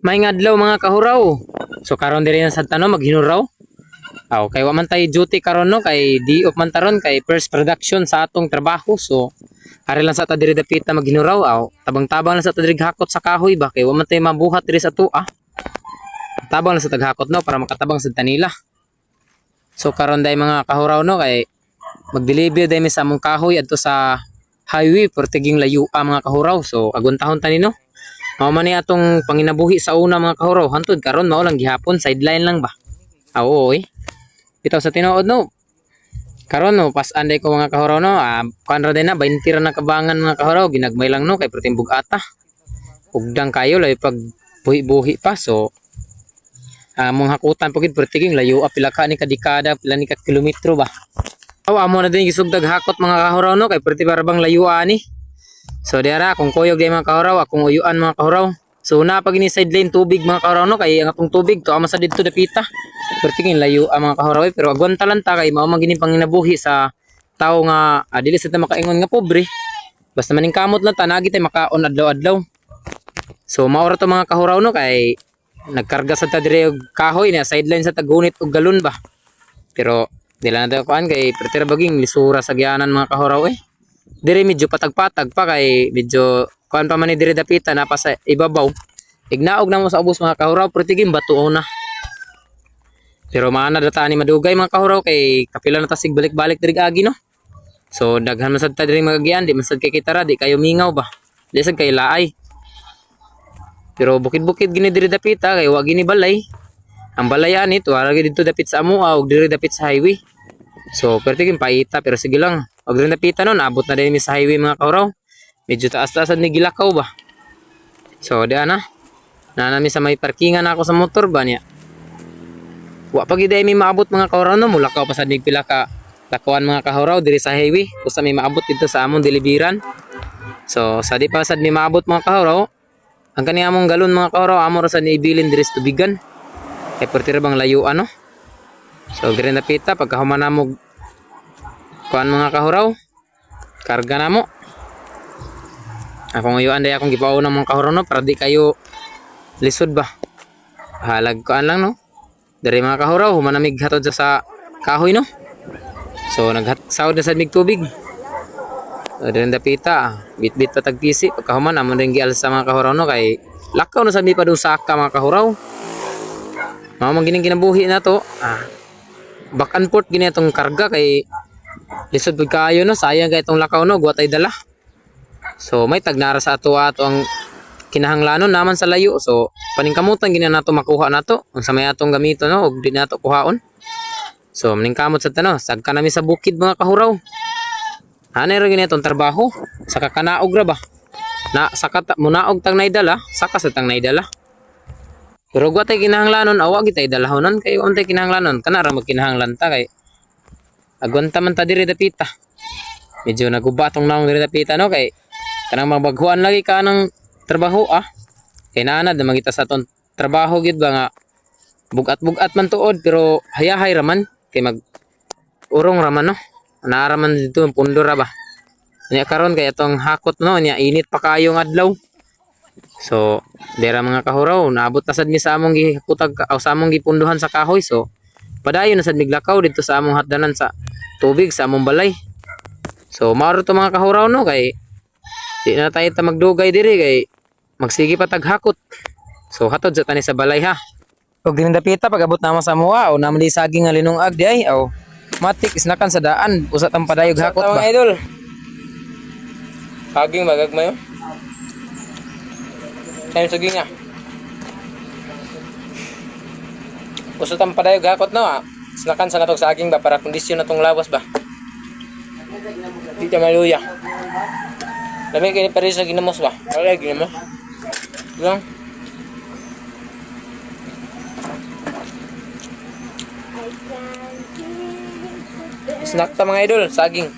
May adlaw mga kahuraw. So karon diri na sa tanong maghinuraw. Aw kay wa man tay duty karon no kay di off man taron kay first production sa atong trabaho. So ari lang sa ta diri dapita maghinuraw aw tabang-tabang lang sa ta diri hakot sa kahoy ba kay wa man tay mabuhat diri sa tuwa. Tabang lang sa taghakot no para makatabang sa tanila. So karon day mga kahuraw no kay mag-deliver day mi sa among kahoy adto sa highway pertiging layo mga kahuraw. So aguntahon tani no. Mao man ni atong panginabuhi sa una mga kahuraw hantud karon mao lang gihapon sideline lang ba. Oo bitaw sa tinuod no. Karon no pas anday ko mga kahuraw no kuan ra din na 20 ra na kabangan mga kahuraw ginagmay lang no kay pertimbog ata. Ugdang kayo lay pag buhi-buhi pa so among hakutan pagid pertiging layo pila ka ni kadekada pila ni ka kilometro ba. Amo na din gisugdag hakot mga kahuraw no kay perti para bang layo ani. So diara kung kuyog day mga kahuraw akong uyuan mga kahuraw. So na pag ini sideline tubig mga kahuraw no kay ang atong tubig to ama sa didto dapita. Pertingin layo ang mga kahuraw pero agwanta lang ta kay mao man gini panginabuhi sa tao nga dili sa ta makaingon nga pobre. Basta maning kamot lang ta nagi tay makaon adlaw-adlaw. So mao ra to mga kahuraw no kay nagkarga sa ta dire og kahoy na sideline sa tagunit og galon ba. Pero dila na tayo kuan kay pertira baging lisura sa gianan mga kahuraw Dire medyo patag-patag pa kay medyo kuan pa man ni dire dapita na pa sa ibabaw. Ignaog na mo sa ubos mga kahuraw pertigim bato na. Pero maana data ni madugay mga kahuraw kay kapila na tasig balik-balik diri agi no. So daghan man sad ta diri magagian di man sad kay kitara di kayo mingaw ba. Di sad kay laay. Pero bukid-bukid gini diri dapita kay wa gini balay. Ang balayan ito ara dito dapit sa amo og diri dapit sa highway. So pertigim paita pero sige lang. Og diri dapita no naabot na din mi sa highway mga kahuraw. Medyo taas-taasan ni gilakaw ba. So di ana. Nanami sa may parkingan ako sa motor ba niya. Wa pa gid mi maabot mga kahuraw no mulakaw pa sad mig pila ka lakawan mga kahuraw diri sa highway usa may maabot dito sa among deliveran. So sa di pa sad mi maabot mga kahuraw ang kani among galon mga kahuraw amo ra sad ni ibilin diri sa tubigan. Kay pertira bang layo ano. So diri na pita pagkahuman namo kuan mga kahuraw karga namo. Akong uyuan day akong gipauna mga kahuraw no para di kayo lisod ba. Halag kuan lang no. Dari mga kahuraw humanamig hatod sa kahoy no. So nagsawod na sad mig tubig. So diri dapita bit-bit pa tagpisi pagkahuman amon ring gial sa mga kahuraw no kay lakaw na sad mi padusaka mga kahuraw. Mao man gining kinabuhi na to. Back and forth gini atong karga kay lisod pud kaayo no sayang kay itong lakaw no guwatay dala. So may tagnara sa ato ang kinahanglanon naman sa layo. So paningkamutan gini nato makuha nato unsa may atong gamito no ug di nato kuhaon. So maningkamot sa tano sagka nami sa bukid mga kahuraw. Ano ra gini atong trabaho sa kakanaog ra ba. Na sakat munaog tang naidala saka sa tang naidala. Pero guwatay kinahanglanon awa gitay dalahonon kay untay kinahanglanon kana ra magkinahanglan ta kay agwanta man ta diri dapita. Medyo naguba tong naong diri dapita no kay kanang mabaghuan lagi ka ng trabaho kay naanad na mangita sa ton trabaho gid ba nga bugat-bugat man tuod pero hayahay raman kay mag urong raman no naara man dito pundo ra ba nya karon kay atong hakot no nya init pa kaayong adlaw. So dira mga kahuraw naabot na sad mi sa among gihakutag sa among gipunduhan sa kahoy. So padayon na sad miglakaw dito sa among hatdanan sa tubig sa among balay. So maro to mga kahuraw no kay di na tayo ta magdugay diri kay magsige pa taghakot. So hatod sa tani sa balay ha. Ug dinhi dapita pag abot na mo sa mua o namali saging nga linungag di ay aw matik isnakan sa daan usat ang padayog hakot ba. Idol. Saging magagmayo. Tayo saging nga. Usat ang padayog hakot no isnakan sa natong saging ba para kondisyon natong lawas ba. Di ta maluya. Lami kini pare sa ginamos ba? Wala ginamos. Lang. Snack ta mga idol, saging.